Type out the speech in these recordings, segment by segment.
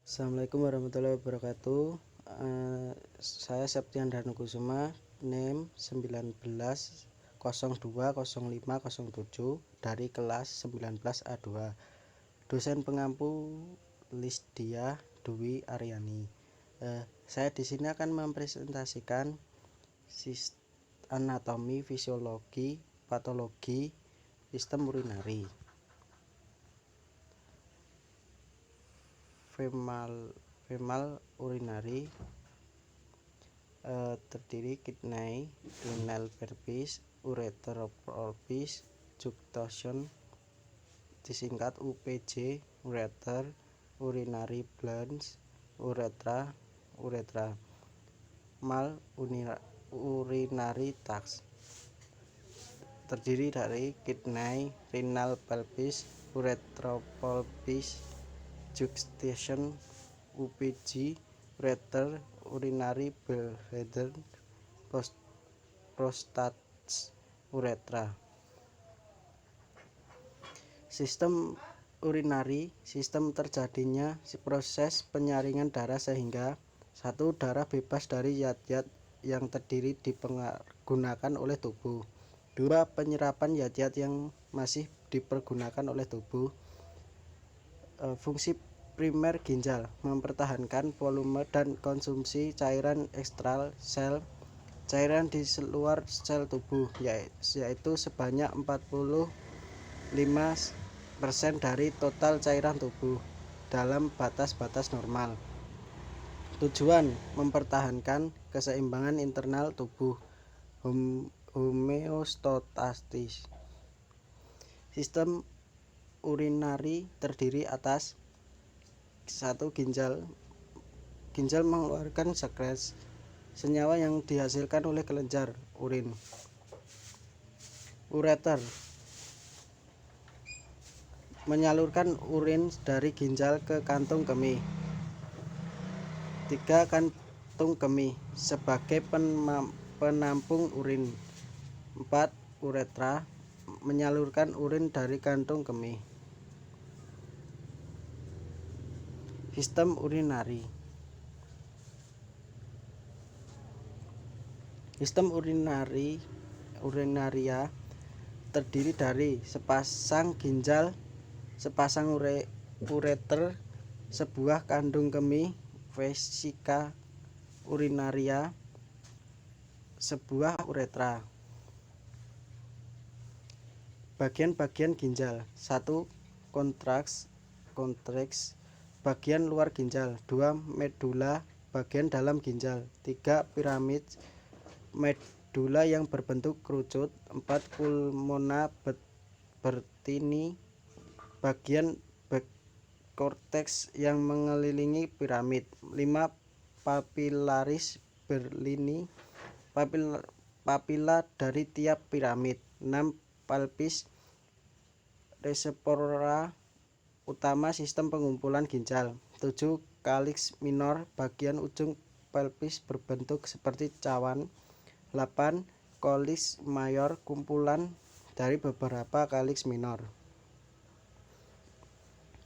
Assalamualaikum warahmatullahi wabarakatuh. Saya Septian Danukusuma, NIM 19020507 dari kelas 19A2. Dosen pengampu Lisdia Dwi Aryani. Saya di sini akan mempresentasikan anatomi, fisiologi, patologi sistem urinari. Femal urinary terdiri kidney, renal pelvis, ureter pelvis, junction disingkat UPJ, ureter, urinary glands, uretra, mal urinary tract terdiri dari kidney, renal pelvis, ureter pelvis, junction UPG, ureter, urinary bladder, prostate, uretra. Sistem urinari, sistem terjadinya proses penyaringan darah sehingga 1. Darah bebas dari zat-zat yang terdiri dipergunakan oleh tubuh. 2. Penyerapan zat-zat yang masih dipergunakan oleh tubuh. Fungsi primer ginjal mempertahankan volume dan konsumsi cairan ekstral sel cairan di luar sel tubuh, yaitu sebanyak 45% dari total cairan tubuh dalam batas-batas normal. Tujuan mempertahankan keseimbangan internal tubuh, homeostatis. Sistem urinari terdiri atas 1. Ginjal mengeluarkan sekret, senyawa yang dihasilkan oleh kelenjar urin. Ureter menyalurkan urin dari ginjal ke kantung kemih. 3. Kantung kemih sebagai penampung urin. 4. Uretra menyalurkan urin dari kantung kemih. Sistem urinari. Sistem urinaria terdiri dari sepasang ginjal, sepasang ureter, sebuah kantung kemih, vesika urinaria, sebuah uretra. Bagian-bagian ginjal. 1. Kontraks bagian luar ginjal. 2. Medula bagian dalam ginjal. 3. Piramid medula yang berbentuk kerucut. 4. Pulmona bertini bagian korteks yang mengelilingi piramid. 5. Papillaris berlini papila dari tiap piramid. 6. Pelvis reservoir utama sistem pengumpulan ginjal. 7. Calyx minor bagian ujung pelvis berbentuk seperti cawan. 8. Calyx major kumpulan dari beberapa calyx minor.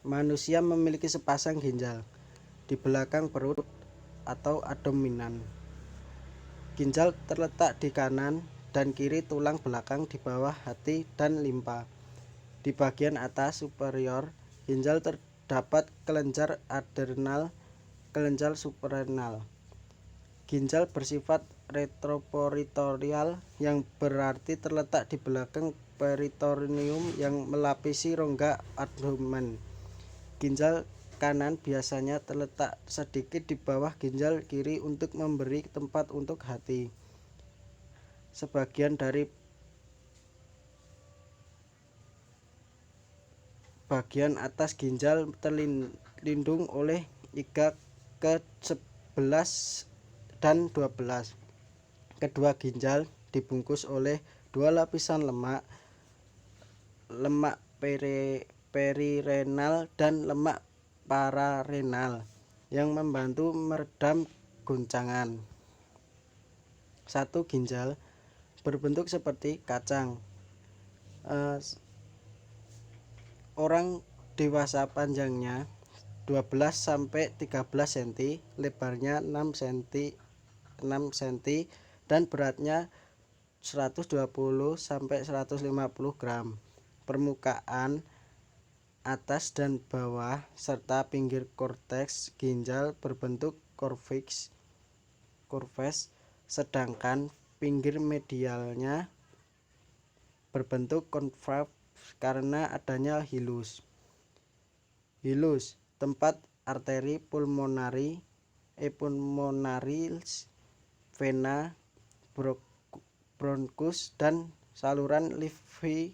Manusia memiliki sepasang ginjal di belakang perut atau abdominan. Ginjal terletak di kanan dan kiri tulang belakang di bawah hati dan limpa. Di bagian atas superior ginjal terdapat kelenjar adrenal, kelenjar suprarenal. Ginjal bersifat retroperitoneal yang berarti terletak di belakang peritoneum yang melapisi rongga abdomen. Ginjal kanan biasanya terletak sedikit di bawah ginjal kiri untuk memberi tempat untuk hati. Sebagian dari bagian atas ginjal terlindung oleh iga ke-11 dan 12. Kedua ginjal dibungkus oleh 2 lapisan lemak perirenal dan lemak pararenal yang membantu meredam goncangan. 1. Ginjal berbentuk seperti kacang. Orang dewasa panjangnya 12 sampai 13 cm, lebarnya 6 cm dan beratnya 120 sampai 150 gram. Permukaan atas dan bawah serta pinggir korteks ginjal berbentuk kurves, sedangkan pinggir medialnya berbentuk konkav karena adanya hilus. Tempat arteri pulmonaris, vena, bronkus, dan saluran limfi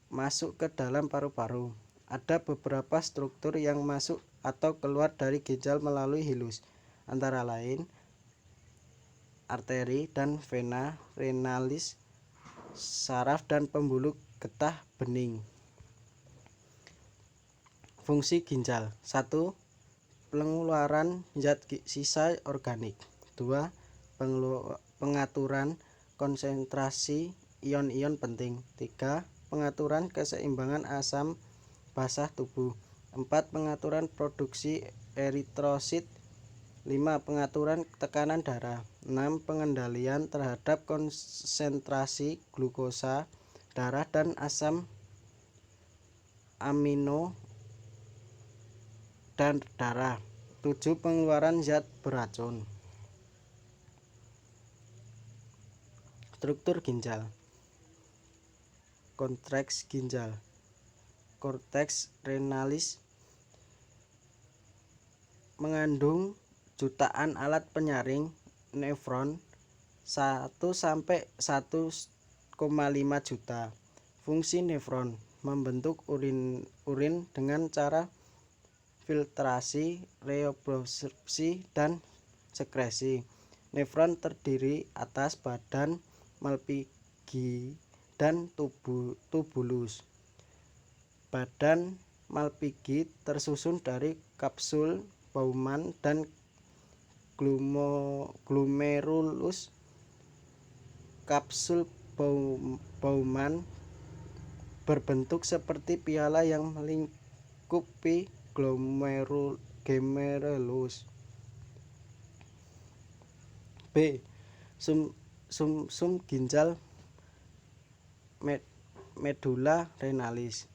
masuk ke dalam paru-paru. Ada beberapa struktur yang masuk atau keluar dari ginjal melalui hilus, antara lain arteri dan vena renalis, saraf dan pembuluh getah bening. Fungsi ginjal: 1. Pengeluaran zat sisa organik. 2. Pengaturan konsentrasi ion-ion penting. 3. Pengaturan keseimbangan asam basah tubuh. 4. Pengaturan produksi eritrosit. 5. Pengaturan tekanan darah. 6. Pengendalian terhadap konsentrasi glukosa darah dan asam amino dan darah. 7. Pengeluaran zat beracun. Struktur ginjal. Korteks ginjal. Korteks renalis mengandung jutaan alat penyaring nefron 1 sampai 1,5 juta. Fungsi nefron: membentuk urin dengan cara filtrasi, reabsorpsi, dan sekresi. Nefron terdiri atas badan, Malpighi, dan tubulus. Badan Malpighi tersusun dari kapsul Bowman dan glomerulus. Kapsul Bowman berbentuk seperti piala yang melingkupi glomerulus. B. Sumsum ginjal medula renalis.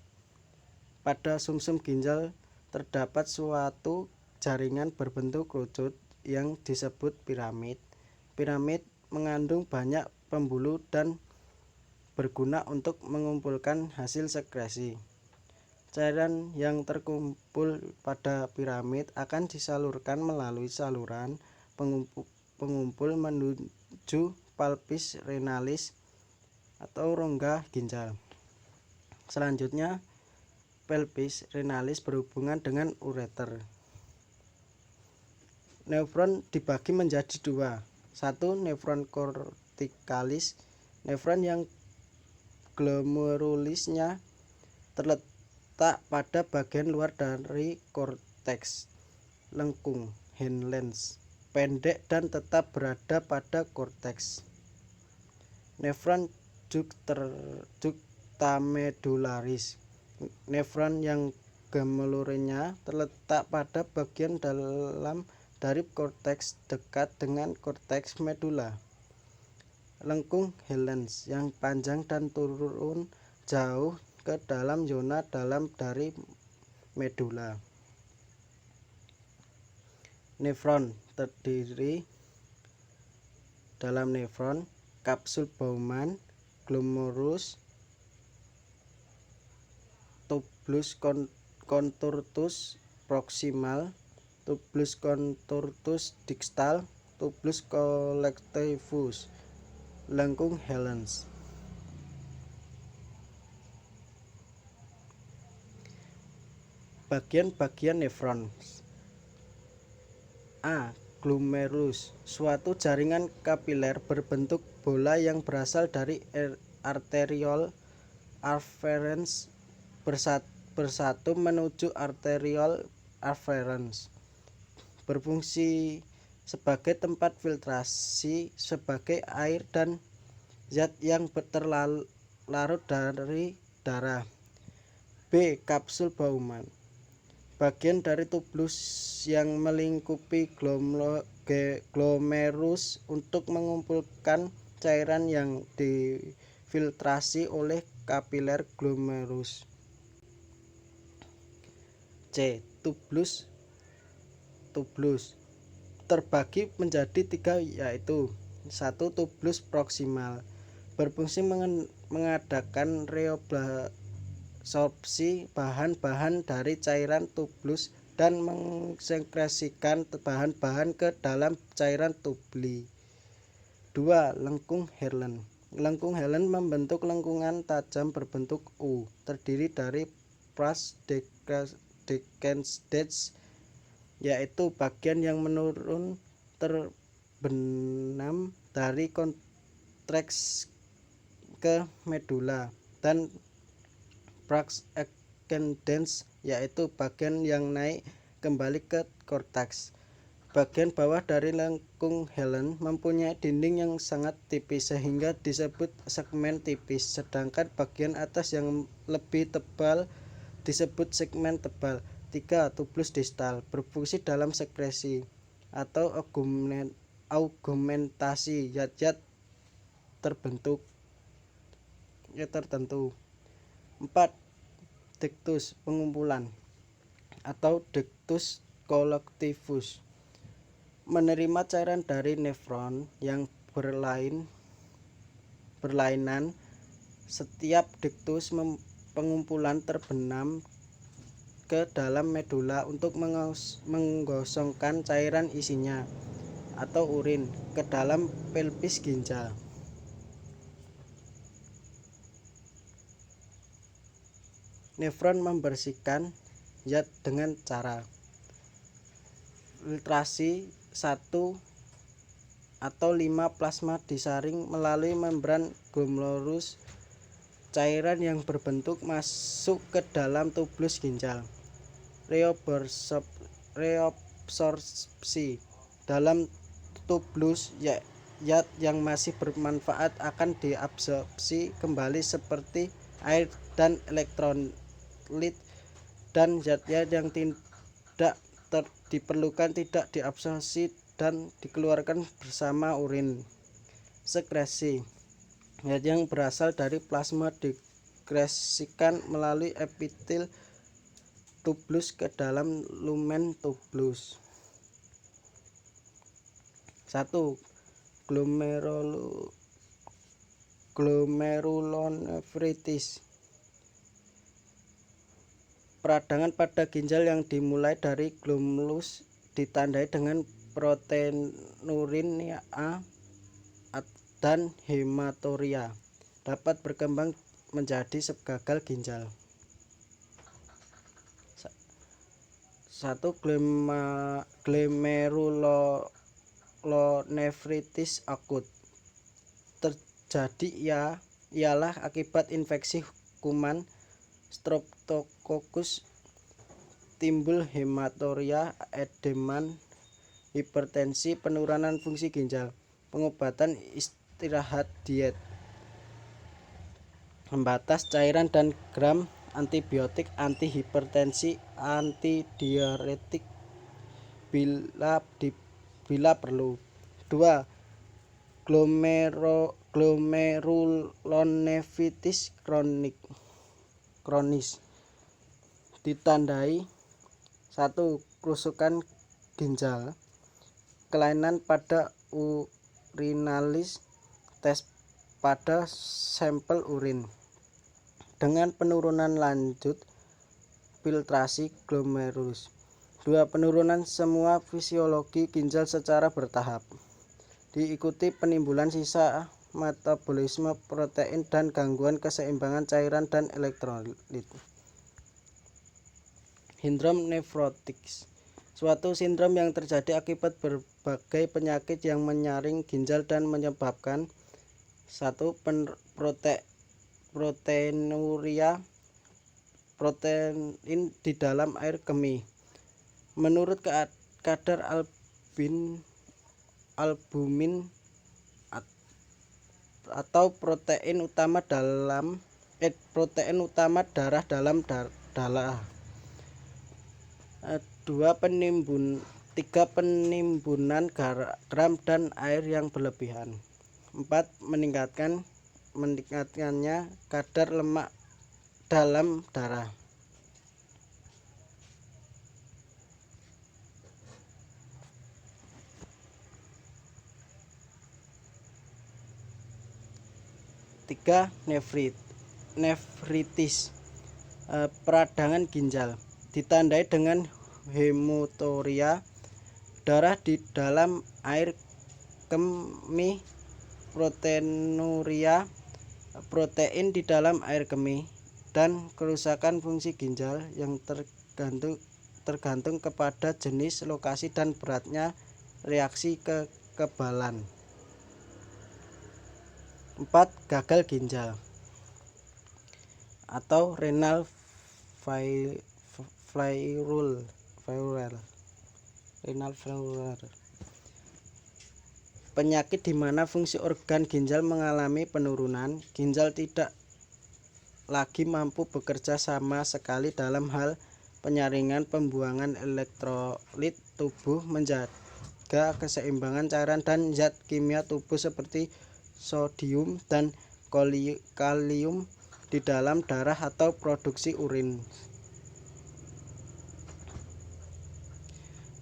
Pada sumsum ginjal terdapat suatu jaringan berbentuk kerucut yang disebut piramid. Piramid mengandung banyak pembuluh dan berguna untuk mengumpulkan hasil sekresi. Cairan yang terkumpul pada piramid akan disalurkan melalui saluran pengumpul menuju pelvis renalis atau rongga ginjal. Selanjutnya, pelvis renalis berhubungan dengan ureter. Nefron dibagi menjadi dua. 1. Nefron kortikalis. Nefron yang glomerulusnya terletak pada bagian luar dari korteks lengkung (hindlens), pendek dan tetap berada pada korteks. Nefron juxtamedularis. Nefron yang glomerulnya terletak pada bagian dalam dari korteks dekat dengan korteks medula. Lengkung Hillens yang panjang dan turun jauh ke dalam zona dalam dari medula. Nefron terdiri dalam nefron, kapsul Bowman, glomerulus, tubulus contortus proximal, tubulus contortus distal, tubulus collectivus, lengkung Hillens. Bagian-bagian nefron. A. Glomerulus, suatu jaringan kapiler berbentuk bola yang berasal dari arteriole afferens bersatu menuju arteriole afferens. Berfungsi sebagai tempat filtrasi sebagai air dan zat yang terlarut dari darah. B. Kapsul Bowman. bagian dari tublus yang melingkupi glomerulus untuk mengumpulkan cairan yang difiltrasi oleh kapiler glomerulus. C. Tublus terbagi menjadi 3, yaitu 1. Tublus proksimal berfungsi mengadakan reabsorpsi bahan-bahan dari cairan tublus dan mensekresikan bahan-bahan ke dalam cairan tubuli. 2. Lengkung Henle membentuk lengkungan tajam berbentuk U, terdiri dari pars decumbens, yaitu bagian yang menurun terbenam dari kontraks ke medula, dan pars ascendens, yaitu bagian yang naik kembali ke korteks. Bagian bawah dari lengkung Henle mempunyai dinding yang sangat tipis sehingga disebut segmen tipis, sedangkan bagian atas yang lebih tebal disebut segmen tebal. 3. Tublus distal berfungsi dalam sekresi atau augmentasi zat-zat tertentu. 4. Ductus pengumpulan atau ductus collectivus menerima cairan dari nefron yang berlainan. Setiap ductus pengumpulan terbenam ke dalam medula untuk menggosongkan cairan isinya atau urin ke dalam pelvis ginjal. Nefron membersihkan zat dengan cara filtrasi 1 atau 5 plasma disaring melalui membran glomerulus. Cairan yang berbentuk masuk ke dalam tublus ginjal. Reabsorpsi dalam tublus zat yang masih bermanfaat akan diabsorpsi kembali seperti air dan elektrolit, dan zat-zat yang tidak diperlukan tidak diabsorpsi dan dikeluarkan bersama urin. Sekresi zat yang berasal dari plasma disekresikan melalui epitel tublus ke dalam lumen tublus. 1. Glomerulonefritis. Peradangan pada ginjal yang dimulai dari glomerulus ditandai dengan proteinuria dan hematuria, dapat berkembang menjadi gagal ginjal. 1. Glomerulonefritis akut terjadi ialah akibat infeksi kuman Streptococcus, timbul hematuria, edema, hipertensi, penurunan fungsi ginjal. Pengobatan istirahat, diet pembatas cairan dan gram, antibiotik, antihipertensi, antidiuretik bila perlu. 2. Glomerulonefritis kronis ditandai 1. Kerusakan ginjal, kelainan pada urinalis, tes pada sampel urin dengan penurunan lanjut filtrasi glomerulus. 2. Penurunan semua fisiologi ginjal secara bertahap, diikuti penimbunan sisa metabolisme protein dan gangguan keseimbangan cairan dan elektrolit. Sindrom nefrotik, suatu sindrom yang terjadi akibat berbagai penyakit yang menyaring ginjal dan menyebabkan 1. Proteinuria, protein di dalam air kemih menurut kadar albumin atau protein utama darah dalam darah. 3 penimbunan garam dan air yang berlebihan. 4 meningkatkannya kadar lemak dalam darah. Tiga, nefritis, peradangan ginjal, ditandai dengan hematuria, darah di dalam air kemih, proteinuria, protein di dalam air kemih, dan kerusakan fungsi ginjal yang tergantung kepada jenis, lokasi, dan beratnya reaksi kekebalan. 4. Gagal ginjal atau renal failure. Penyakit di mana fungsi organ ginjal mengalami penurunan. Ginjal tidak lagi mampu bekerja sama sekali dalam hal penyaringan pembuangan elektrolit tubuh, menjaga keseimbangan cairan dan zat kimia tubuh seperti sodium dan kalium di dalam darah atau produksi urin.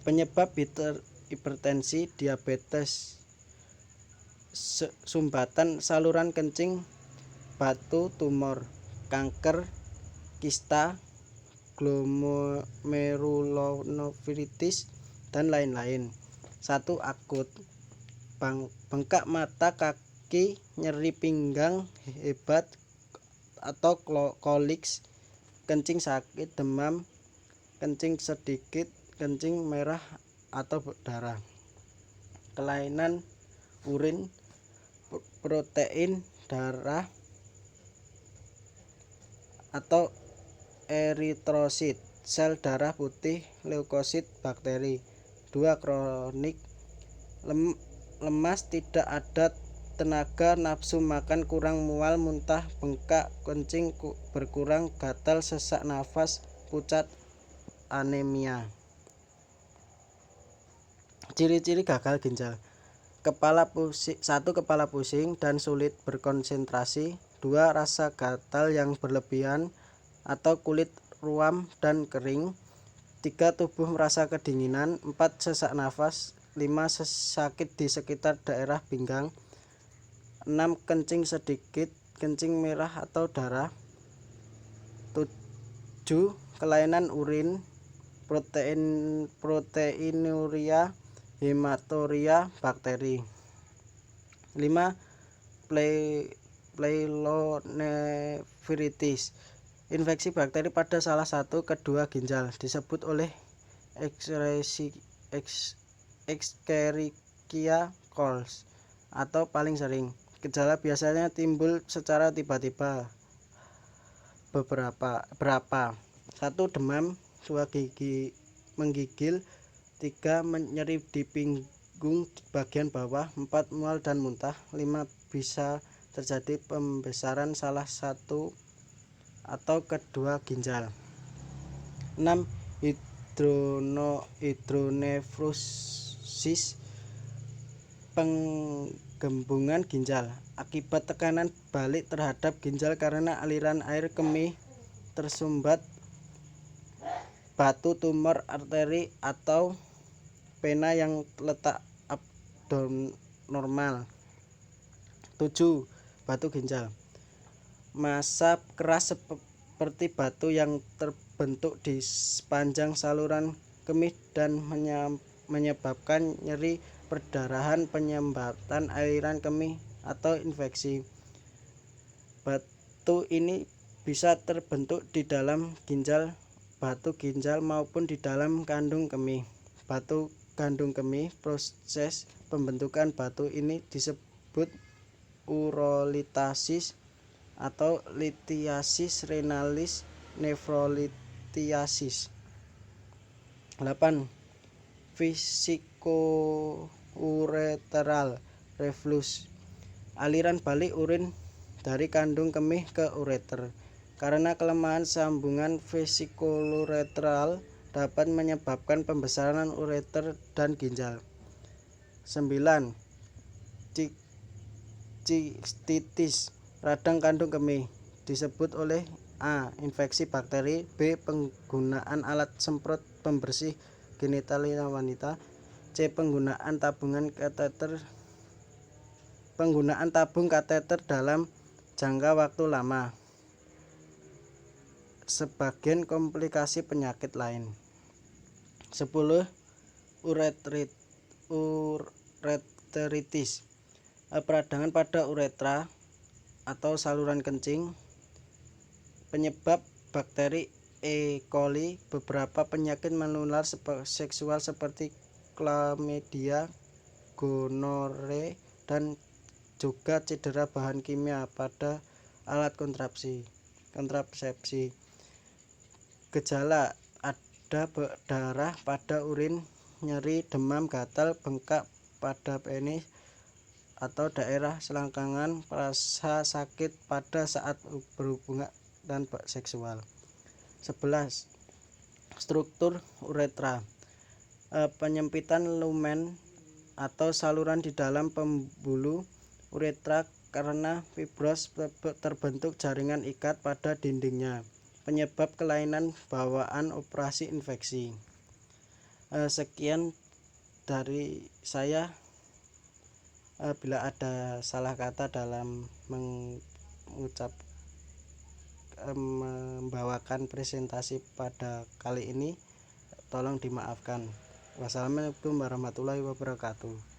Penyebab hipertensi, diabetes, sumbatan saluran kencing, batu tumor, kanker, kista, glomerulonefritis, dan lain-lain. 1. Akut, bengkak mata, kaki, nyeri pinggang hebat atau koliks, kencing sakit, demam, kencing sedikit, kencing merah atau darah, kelainan urin, protein darah atau eritrosit, sel darah putih, leukosit, bakteri. 2. Kronik, lemas, tidak ada tenaga, nafsu makan, kurang, mual, muntah, bengkak, kencing berkurang, gatal, sesak nafas, pucat, anemia. Ciri-ciri gagal ginjal. 1. Kepala pusing dan sulit berkonsentrasi. 2. Rasa gatal yang berlebihan atau kulit ruam dan kering. 3. Tubuh merasa kedinginan. 4. Sesak nafas. 5. Sakit di sekitar daerah pinggang. 6. Kencing sedikit, kencing merah atau darah. 7. Kelainan urin, proteinuria, hematuria, bakteri. 5. Pyelonefritis, infeksi bakteri pada salah satu kedua ginjal, disebut oleh Escherichia coli atau paling sering. Gejala biasanya timbul secara tiba-tiba. Berapa? 1. Demam. 2. Menggigil. 3. Nyeri di punggung bagian bawah. 4. Mual dan muntah. 5. Bisa terjadi pembesaran salah satu atau kedua ginjal. 6. Hidronefrosis, penggembungan ginjal akibat tekanan balik terhadap ginjal karena aliran air kemih tersumbat, batu tumor arteri atau vena yang letak abnormal. 7. Batu ginjal, massa keras seperti batu yang terbentuk di sepanjang saluran kemih dan menyebabkan nyeri, perdarahan, penyumbatan aliran kemih atau infeksi. Batu ini bisa terbentuk di dalam ginjal, batu ginjal maupun di dalam kandung kemih. Batu kandung kemih, proses pembentukan batu ini disebut urolitasis atau litiasis renalis, nefrolitiasis. 8. Vesicoureteral reflux, aliran balik urin dari kandung kemih ke ureter. Karena kelemahan sambungan vesicoureteral dapat menyebabkan pembesaran ureter dan ginjal. 9. Cistitis radang kandung kemih disebut oleh A. Infeksi bakteri, B. Penggunaan alat semprot pembersih genitalia wanita, C. Penggunaan tabung kateter dalam jangka waktu lama. Sebagian komplikasi penyakit lain. 10. Ureteritis peradangan pada uretra atau saluran kencing. Penyebab bakteri E. coli. Beberapa penyakit menular seksual seperti chlamydia, gonore, dan juga cedera bahan kimia pada alat kontrasepsi. Gejala: ada darah pada urin, nyeri, demam, gatal, bengkak pada penis atau daerah selangkangan, rasa sakit pada saat berhubungan dan seksual. 11. Struktur uretra penyempitan lumen atau saluran di dalam pembuluh uretra karena fibros terbentuk jaringan ikat pada dindingnya. Penyebab kelainan bawaan operasi infeksi. Sekian dari saya. Bila ada salah kata dalam membawakan presentasi pada kali ini, tolong dimaafkan. Wassalamualaikum warahmatullahi wabarakatuh.